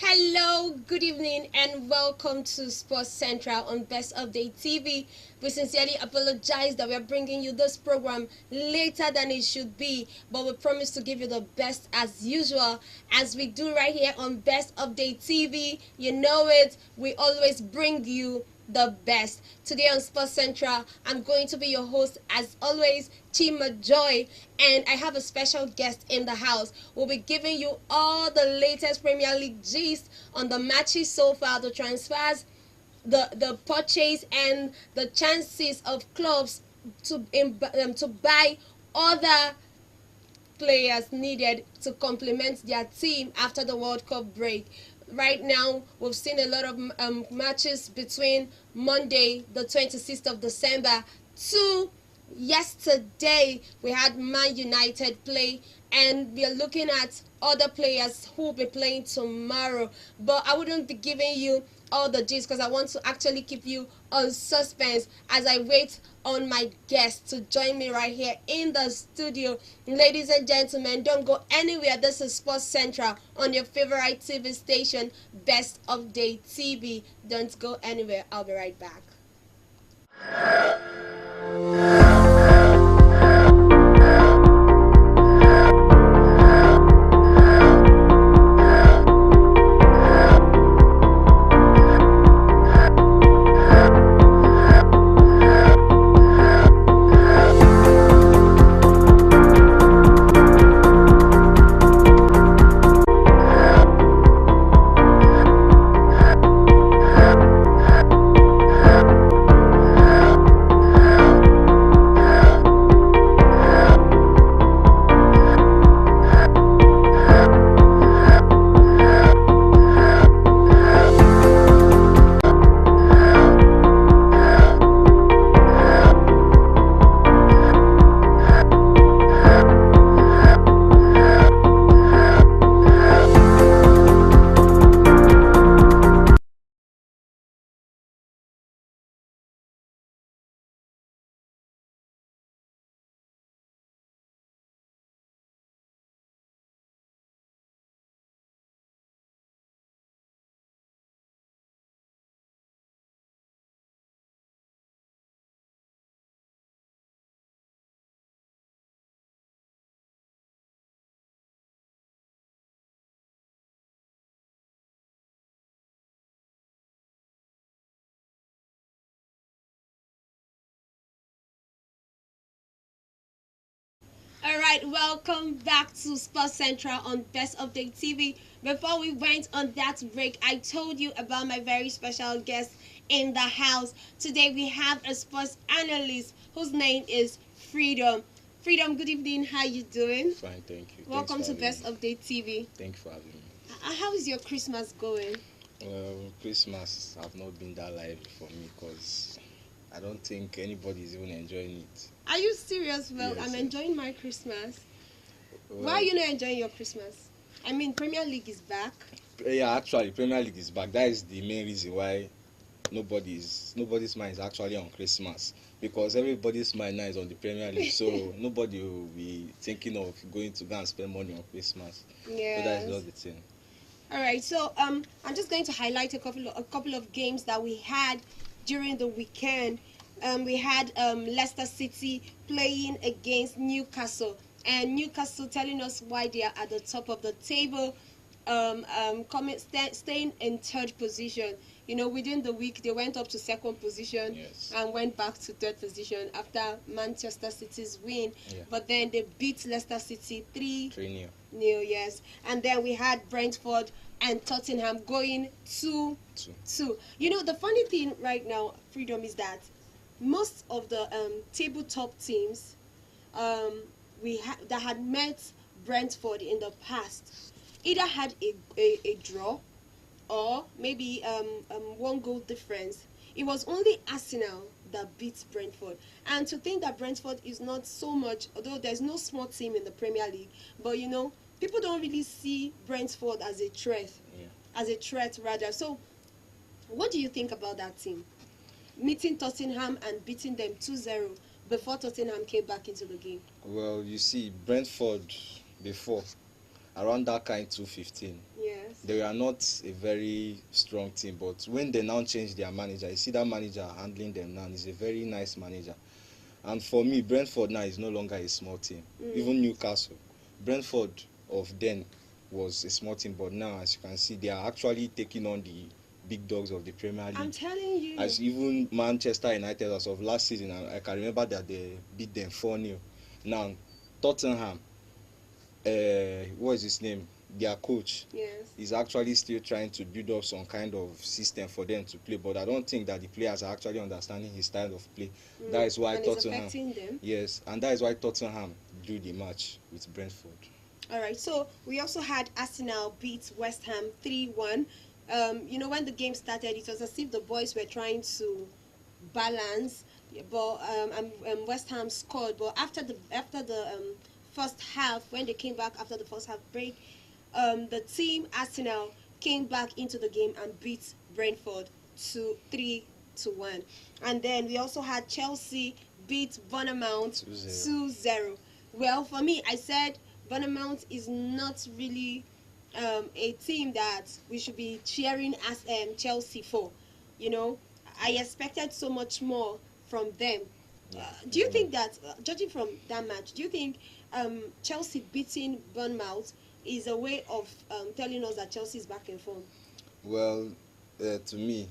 Hello, good evening, and welcome to Sports Central on Best Update TV. We sincerely apologize that we are bringing you this program later than it should be, but we promise to give you the best as usual, as we do right here on Best Update TV. You know it, we always bring you the best. Today on Sports Central, I'm going to be your host as always, Chima Joy, and I have a special guest in the house. We'll be giving you all the latest Premier League gist on the matches so far, the transfers, the purchase, and the chances of clubs to buy other players needed to complement their team after the World Cup break. Right now, we've seen a lot of matches between Monday, the 26th of December, to yesterday. We had Man United play, and we are looking at other players who will be playing tomorrow. But I wouldn't be giving you all the gist because I want to actually keep you on suspense as I wait on my guest to join me right here in the studio. Ladies and gentlemen, don't go anywhere. This is Sports Central on your favorite TV station, Best Update TV. Don't go anywhere. I'll be right back. All right, welcome back to Sports Central on Best Update TV. Before we went on that break, I told you about my very special guest in the house. Today we have a sports analyst whose name is Freedom. Freedom, good evening. How you doing? Fine, thank you. Welcome to Best Update TV. Thank you for having me. How is your Christmas going? Well, Christmas have not been that lively for me because I don't think anybody is even enjoying it. Are you serious? Well, Yes, I'm yes. enjoying my Christmas. Well, Why are you not enjoying your Christmas? I mean, Premier League is back. Yeah, actually, Premier League is back. That is the main reason why nobody's mind is actually on Christmas, because everybody's mind now is on the Premier League. So nobody will be thinking of going to go and spend money on Christmas. Yeah. So that's just the thing. All right, so I'm just going to highlight a couple of games that we had during the weekend. We had Leicester City playing against Newcastle, and Newcastle telling us why they are at the top of the table, staying in third position. You know, within the week they went up to second position. Yes. And went back to third position after Manchester City's win. Yeah. But then they beat Leicester City 3-0. 3-0. Yes. And then we had Brentford and Tottenham going 2-2. You know, the funny thing right now, Freedom, is that most of the tabletop teams that had met Brentford in the past either had a draw or maybe one goal difference. It was only Arsenal that beat Brentford. And to think that Brentford is not so much, although there's no small team in the Premier League, but you know, people don't really see Brentford as a threat. Yeah. As a threat, rather. So, what do you think about that team? Meeting Tottenham and beating them 2-0 before Tottenham came back into the game. Well, you see, Brentford before, around that kind 215. Yes. They are not a very strong team, but when they now change their manager, you see that manager handling them now is a very nice manager. And for me, Brentford now is no longer a small team. Even Newcastle, Brentford of then was a small team, but now, as you can see, they are actually taking on the big dogs of the Premier League. I'm telling you. As even Manchester United, as of last season, I can remember that they beat them 4-0. Now, Tottenham, what is his name? Their coach is actually still trying to build up some kind of system for them to play, but I don't think that the players are actually understanding his style of play. That is why and Tottenham, it's affecting them. yes, and that is why Tottenham drew the match with Brentford. All right, so we also had Arsenal beat West Ham 3-1. When the game started, it was as if the boys were trying to balance, but West Ham scored. But after the first half, when they came back after the first half break, the team Arsenal came back into the game and beat Brentford 3-1. And then we also had Chelsea beat Bournemouth 2-0. Well, for me, I said Bournemouth is not really a team that we should be cheering as Chelsea for. I expected so much more from them. Do you think that, judging from that match, do you think Chelsea beating Bournemouth is a way of telling us that Chelsea is back in form? Well, to me,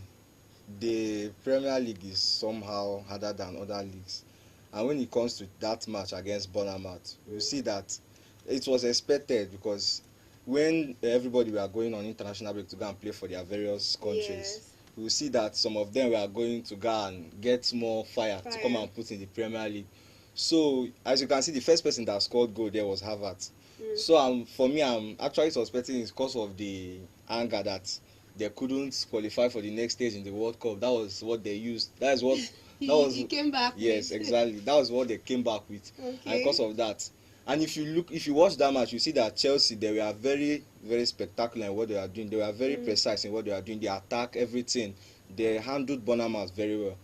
the Premier League is somehow harder than other leagues. And when it comes to that match against Bournemouth, you see that it was expected, because when everybody were going on international break to go and play for their various countries, we see that some of them were going to go and get more fire to come and put in the Premier League. So, as you can see, the first person that scored goal there was Havertz. So, for me, I'm actually suspecting it's because of the anger that they couldn't qualify for the next stage in the World Cup. That was what they used. That is what he came back yes, with. exactly. That was what they came back with. Okay. And because of that. And if you watch that match, you see that Chelsea, they were very, very spectacular in what they were doing. They were very precise in what they were doing. They attack everything. They handled Bournemouth very well.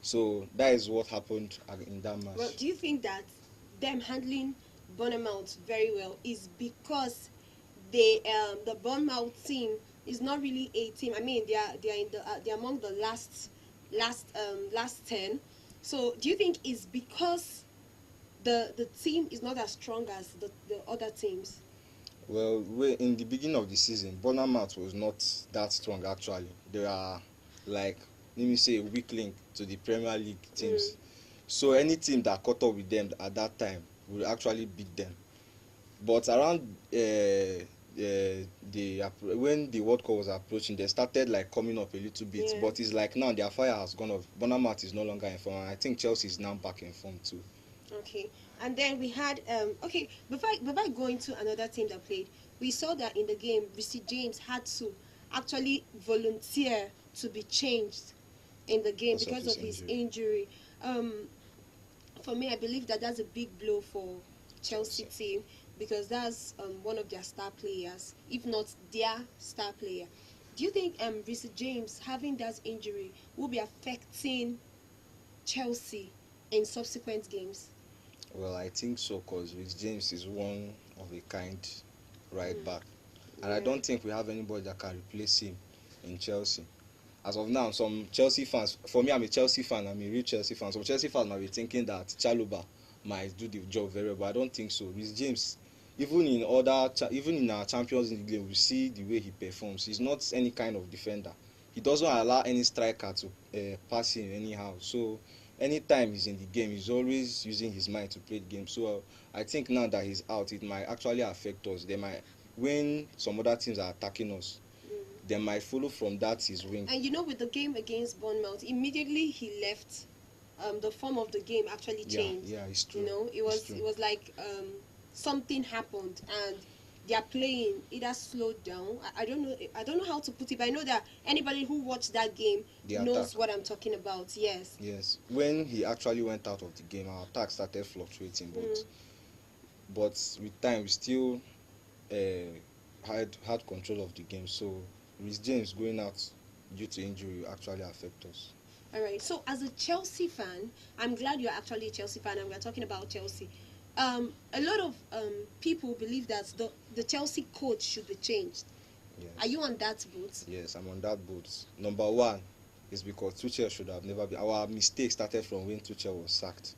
So that is what happened in that match. Well, do you think that them handling Bournemouth very well is because the Bournemouth team is not really a team? I mean, they're among the last 10. So do you think it's because the team is not as strong as the other teams? Well, in the beginning of the season, Bournemouth was not that strong actually. They are like, let me say, a weak link to the Premier League teams. So any team that caught up with them at that time will actually beat them. But around when the World Cup was approaching, they started like coming up a little bit. But it's like now their fire has gone off. Bournemouth is no longer in form. I think Chelsea is now back in form too. Okay, and then we had before going to another team that played, we saw that in the game, Reece James had to actually volunteer to be changed in the game because of his injury. For me, I believe that that's a big blow for Chelsea team, because that's one of their star players, if not their star player. Do you think Reece James having that injury will be affecting Chelsea in subsequent games? Well, I think so, because Reece James is one of a kind right back. And I don't think we have anybody that can replace him in Chelsea. As of now, some Chelsea fans, for me, I'm a Chelsea fan, I'm a real Chelsea fan. Some Chelsea fans might be thinking that Chalobah might do the job very well, but I don't think so. Reece James, even in our Champions League game, we see the way he performs. He's not any kind of defender. He doesn't allow any striker to pass him anyhow. So anytime he's in the game, he's always using his mind to play the game. So I think now that he's out, it might actually affect us. When some other teams are attacking us, they might follow from that his wing. And with the game against Bournemouth, immediately he left. The form of the game actually changed. Yeah, it's true. It was like something happened, and their playing either slowed down. I don't know how to put it, but I know that anybody who watched that game knows what I'm talking about. Yes. When he actually went out of the game, our attack started fluctuating, but with time we still had control of the game. So Reece James going out due to injury will actually affect us. All right. So as a Chelsea fan, I'm glad you're actually a Chelsea fan, and we're talking about Chelsea. A lot of people believe that the Chelsea coach should be changed. Yes. Are you on that boat? Yes, I'm on that boat. Number one is because Tuchel should have never been. Our mistake started from when Tuchel was sacked.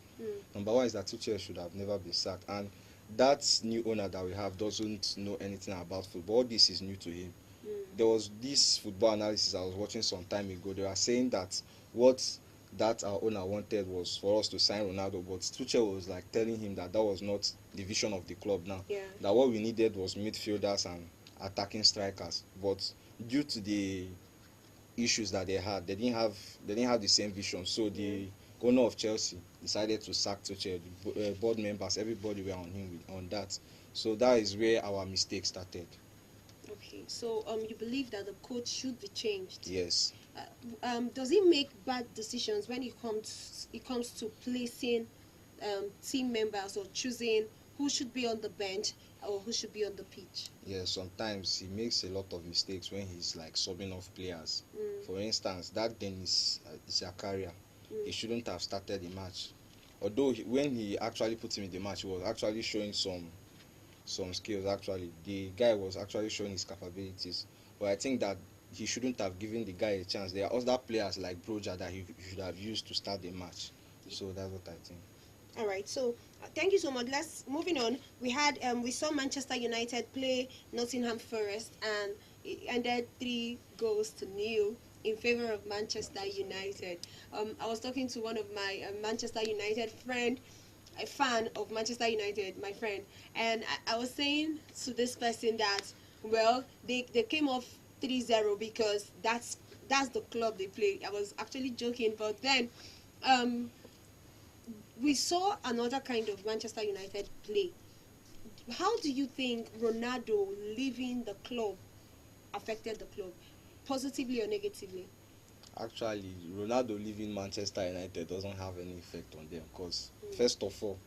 Number one is that Tuchel should have never been sacked, and that new owner that we have doesn't know anything about football. All this is new to him. There was this football analysis I was watching some time ago. They were saying that what that our owner wanted was for us to sign Ronaldo, but Tuchel was like telling him that that was not the vision of the club now. Yeah. That what we needed was midfielders and attacking strikers. But due to the issues that they had, they didn't have the same vision. So the owner of Chelsea decided to sack Tuchel. The board members, everybody were on him on that. So that is where our mistake started. Okay, so you believe that the coach should be changed? Yes. Does he make bad decisions when it comes to placing team members or choosing who should be on the bench or who should be on the pitch? Yes, sometimes he makes a lot of mistakes when he's like subbing off players. For instance, that Dennis Zakaria, he shouldn't have started the match. Although when he actually put him in the match, he was actually showing some skills. Actually, the guy was actually showing his capabilities. But I think that he shouldn't have given the guy a chance. There are other players like Broja that he should have used to start the match. So that's what I think. All right, so thank you so much. Let's moving on. We saw Manchester United play Nottingham Forest, and it ended 3-0 in favor of Manchester United. I was talking to one of my Manchester United friend, a fan of Manchester United, my friend, and I was saying to this person that, well, they came off 3-0 because that's the club they play. I was actually joking, but then we saw another kind of Manchester United play. How do you think Ronaldo leaving the club affected the club, positively or negatively? Actually, Ronaldo leaving Manchester United doesn't have any effect on them because, first of all,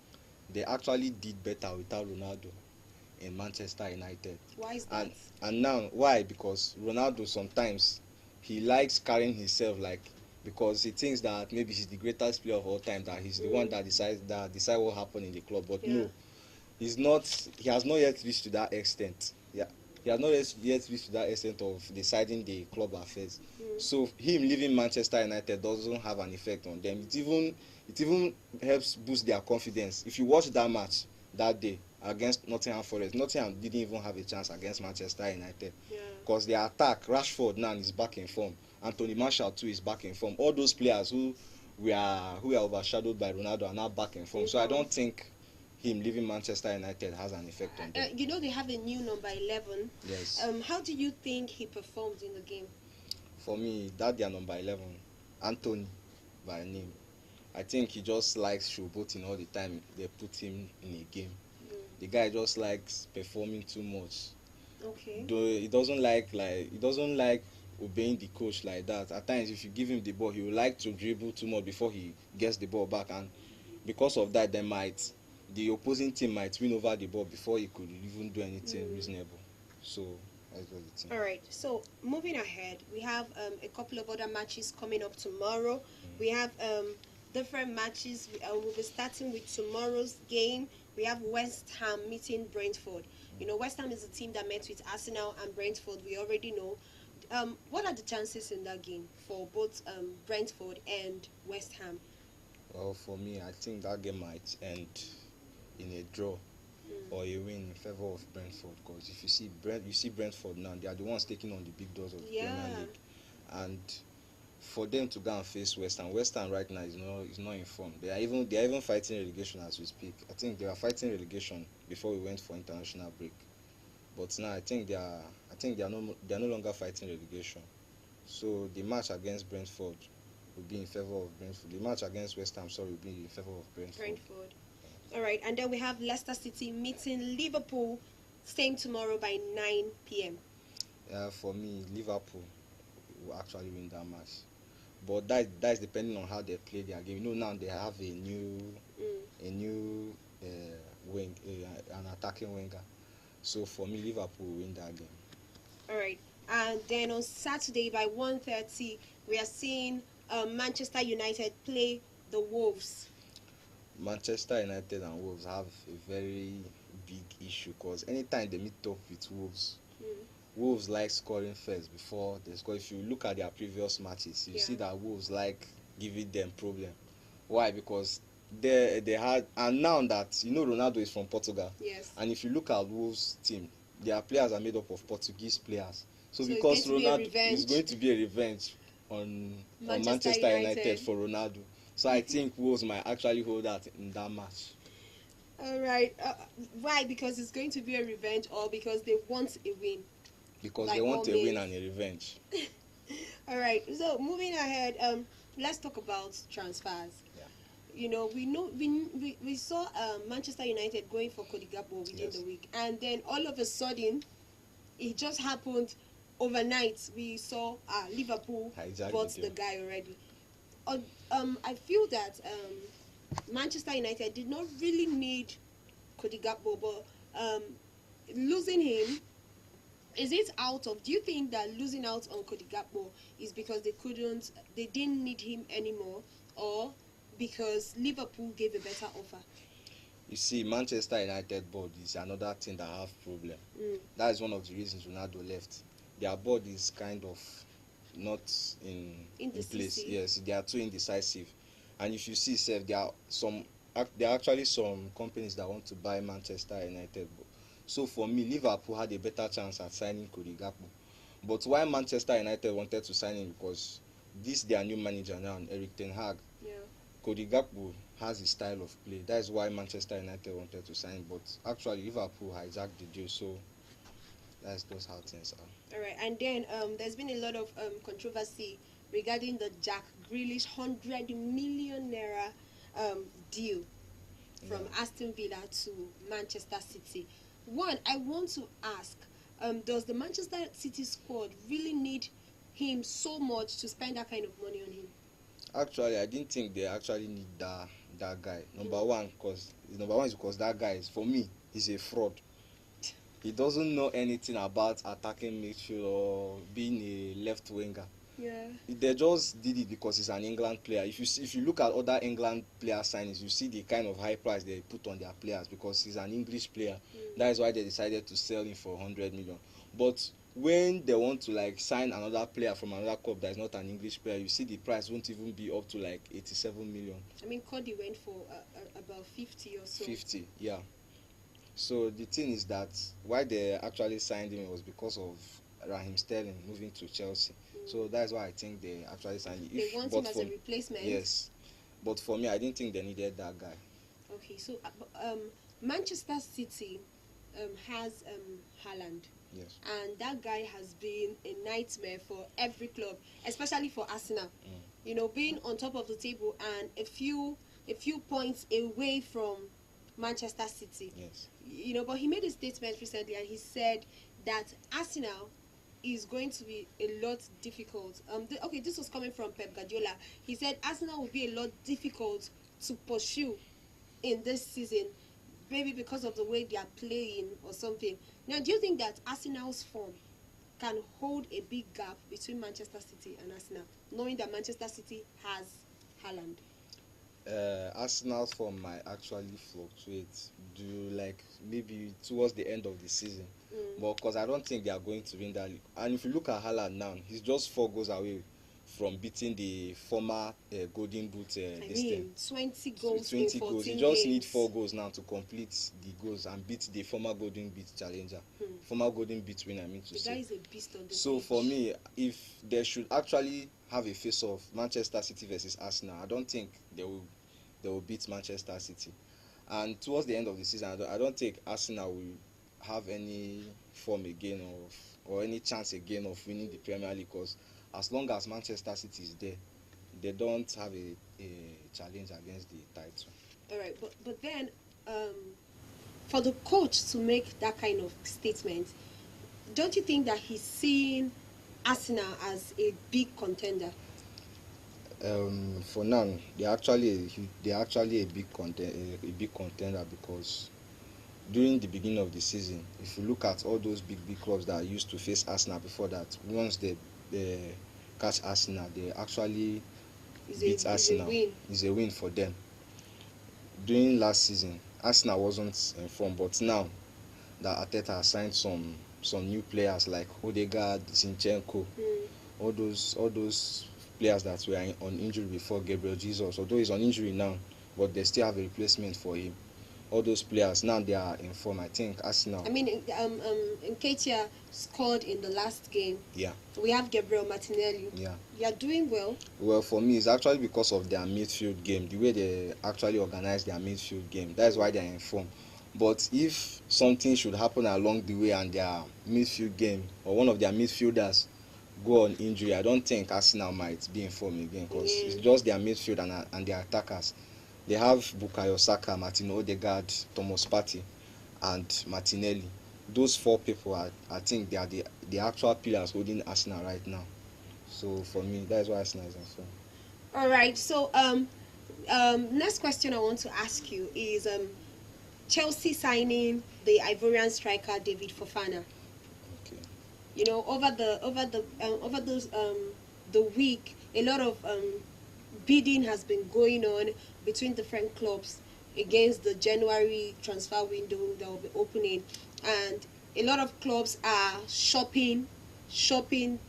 they actually did better without Ronaldo in Manchester United. Why is that? And now, why? Because Ronaldo sometimes he likes carrying himself like, because he thinks that maybe he's the greatest player of all time, that he's the one that decide what happened in the club. But no, he's not. He has not yet reached to that extent. Yeah, he has not yet reached to that extent of deciding the club affairs. So him leaving Manchester United doesn't have an effect on them. It even helps boost their confidence. If you watch that match that day against Nottingham Forest, Nottingham didn't even have a chance against Manchester United because their attack, Rashford now is back in form. Anthony Martial too is back in form. All those players who were overshadowed by Ronaldo are now back in form. So I don't think him leaving Manchester United has an effect on them. You know they have a new number 11. Yes. How do you think he performed in the game? For me, that their number 11, Anthony by name. I think he just likes showboating all the time. They put him in a game. The guy just likes performing too much. Okay. Though he doesn't like obeying the coach like that. At times, if you give him the ball, he would like to dribble too much before he gets the ball back, and because of that, the opposing team might win over the ball before he could even do anything reasonable. So that's what the team. All right. So moving ahead, we have a couple of other matches coming up tomorrow. We have different matches. We'll be starting with tomorrow's game. We have West Ham meeting Brentford. You know, West Ham is a team that met with Arsenal and Brentford. We already know. What are the chances in that game for both Brentford and West Ham? Well, for me, I think that game might end in a draw or a win in favor of Brentford. Because if you see Brentford now, they are the ones taking on the big doors of the Premier League, and for them to go and face West Ham right now is not in form. They are even fighting relegation as we speak. I think they were fighting relegation before we went for international break, but now I think they are no longer fighting relegation. So the match against Brentford will be in favor of Brentford. The match against West Ham, will be in favor of Brentford. All right, and then we have Leicester City meeting Liverpool, same tomorrow by 9 p.m. For me, Liverpool will actually win that match. But that is depending on how they play their game. You know, now they have a new wing, an attacking winger. So for me, Liverpool will win that game. All right, and then on Saturday by 1:30, we are seeing Manchester United play the Wolves. Manchester United and Wolves have a very big issue because anytime they meet up with Wolves, Wolves like scoring first before they score. If you look at their previous matches, you see that Wolves like giving them problem. Why? Because they had, and now that Ronaldo is from Portugal, Yes. and if you look at Wolves team, their players are made up of Portuguese players. So So because it's going to be a Ronaldo revenge. is going to be a revenge on Manchester United for Ronaldo. So I think Wolves might actually hold that in that match. All right. Why? Because it's going to be a revenge, or because they want a win? Because By they want all a win means. and a revenge. All right. So moving ahead, let's talk about transfers. Yeah. You know, we saw Manchester United going for Cody Gakpo within Yes. the week, and then all of a sudden, it just happened overnight. We saw Liverpool Hijack bought the the deal. guy already. I feel that Manchester United did not really need Cody Gakpo, but losing him, is it out of? Do you think that losing out on Cody Gakpo is because they didn't need him anymore, or because Liverpool gave a better offer? You see, Manchester United board is another thing that have problem. That is one of the reasons Ronaldo left. Their board is kind of not in place. Indecisive. Yes, they are too indecisive. And if you see, Seth, there are actually some companies that want to buy Manchester United. So for me, Liverpool had a better chance at signing Cody Gakpo. But why Manchester United wanted to sign him, because this their new manager now, Eric Ten Hag. Yeah. Cody Gakpo has his style of play. That is why Manchester United wanted to sign him. But actually, Liverpool hijacked the deal. So that's just how things are. All right, and then there's been a lot of controversy regarding the Jack Grealish 100 million naira deal from Aston Villa to Manchester City. One, I want to ask, does the Manchester City squad really need him so much to spend that kind of money on him? Actually, I didn't think they actually need that guy. Number one is because that guy is, for me, he's a fraud. He doesn't know anything about attacking midfield or being a left winger. Yeah. They just did it because he's an England player. If you look at other England player signings, you see the kind of high price they put on their players because he's an English player. That is why they decided to sell him for 100 million. But when they want to like sign another player from another club that is not an English player, you see the price won't even be up to like 87 million. I mean, Cody went for about 50 or so. 50, yeah. So the thing is that why they actually signed him was because of Raheem Sterling moving to Chelsea. So that's why I think they actually signed him. They want him as a replacement. Yes, but for me, I didn't think they needed that guy. Okay, so Manchester City has Haaland. Yes. And that guy has been a nightmare for every club, especially for Arsenal. You know, being on top of the table and a few points away from Manchester City. Yes. You know, but he made a statement recently and he said that Arsenal is going to be a lot difficult. Okay, this was coming from Pep Guardiola. He said Arsenal will be a lot difficult to pursue in this season, maybe because of the way they are playing or something. Now, do you think that Arsenal's form can hold a big gap between Manchester City and Arsenal, knowing that Manchester City has Haaland? Arsenal's form might actually fluctuate like maybe towards the end of the season. But because I don't think they are going to win that league. And if you look at Haaland now, he's just 4 goals away from beating the former Golden Boot. 20 goals 20 in 14 goals. He just games. need 4 goals now to complete the goals and beat the former Golden Boot challenger. Former Golden Boot winner, I mean to The say. guy is a beast on the So pitch. for me, if they should actually have a face-off, Manchester City versus Arsenal, I don't think they will beat Manchester City. And towards the end of the season, I don't think Arsenal will have any form again or any chance again of winning the Premier League, because as long as Manchester City is there, they don't have a challenge against the title. All right, but then for the coach to make that kind of statement, don't you think that he's seeing Arsenal as a big contender? For now, they're actually a big contender because during the beginning of the season, if you look at all those big clubs that used to face Arsenal before that, once they catch Arsenal, they actually beat Arsenal. It's a win for them. During last season, Arsenal wasn't informed, but now that Arteta has signed some some new players like Odegaard, Zinchenko, Mm. all those players that were on injury before Gabriel Jesus. Although he's on injury now, but they still have a replacement for him. All those players now they are in form. I think Arsenal. I mean, Nketiah scored in the last game. Yeah. We have Gabriel Martinelli. Yeah. They are doing well. Well, for me, it's actually because of their midfield game, the way they actually organize their midfield game. That's why they're in form. But if something should happen along the way and their midfield game or one of their midfielders go on injury, I don't think Arsenal might be in form again because it's just their midfield and their attackers. They have Bukayo Saka, Martin Odegaard, Thomas Partey, and Martinelli. Those four people, I think they are the actual pillars holding Arsenal right now. So for me, that is why Arsenal is in form. All right. So next question I want to ask you is Chelsea signing the Ivorian striker David Fofana. Okay. You know, over the week, a lot of bidding has been going on between different clubs against the January transfer window that will be opening, and a lot of clubs are shopping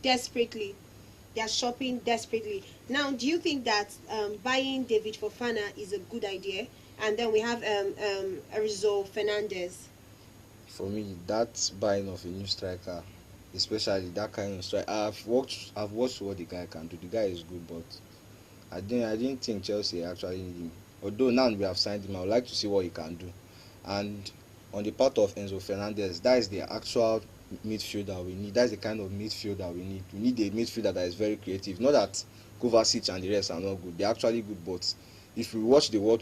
desperately. They are shopping desperately. Now, do you think that buying David Fofana is a good idea? And then we have Enzo Fernandez. For me, that buying of a new striker, especially that kind of striker, I've watched what the guy can do. The guy is good, but I didn't think Chelsea actually need him. Although now we have signed him, I would like to see what he can do. And on the part of Enzo Fernandez, that is the actual midfielder we need. That's the kind of midfielder we need. We need a midfielder that is very creative. Not that Kovacic and the rest are not good. They're actually good, but if you watch the World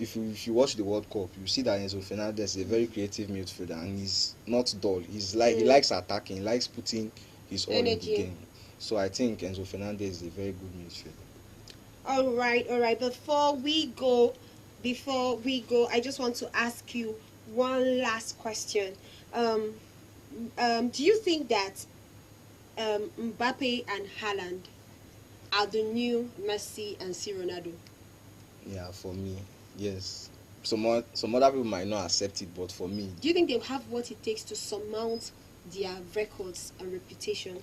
Cup, you see that Enzo Fernandez is a very creative midfielder and he's not dull. He likes attacking, he likes putting his all in the game. So I think Enzo Fernandez is a very good midfielder. All right. Before we go, I just want to ask you one last question. Do you think that Mbappe and Haaland are the new Messi and C. Ronaldo? Yeah, for me, yes. Some other people might not accept it, but for me, do you think they have what it takes to surmount their records and reputation?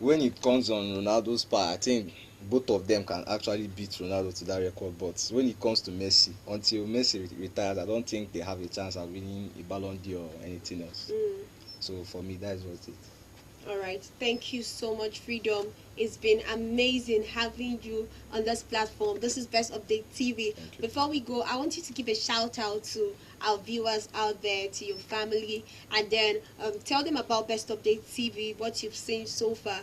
When it comes on Ronaldo's part, I think both of them can actually beat Ronaldo to that record. But when it comes to Messi, until Messi retires, I don't think they have a chance of winning a Ballon d'Or or anything else. So for me, that is what it is. All right. Thank you so much, Freedom. It's been amazing having you on this platform. This is Best Update TV. Before we go, I want you to give a shout out to our viewers out there, to your family, and then tell them about Best Update TV, what you've seen so far,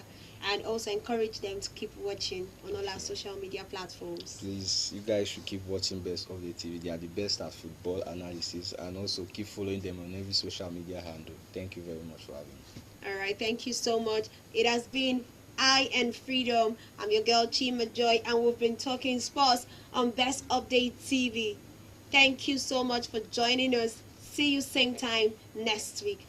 and also encourage them to keep watching on all our social media platforms. Please, you guys should keep watching Best Update TV. They are the best at football analysis, and also keep following them on every social media handle. Thank you very much for having me. All right, thank you so much. It has been I and Freedom. I'm your girl Chima Joy, and we've been talking sports on Best Update TV. Thank you so much for joining us. See you same time next week.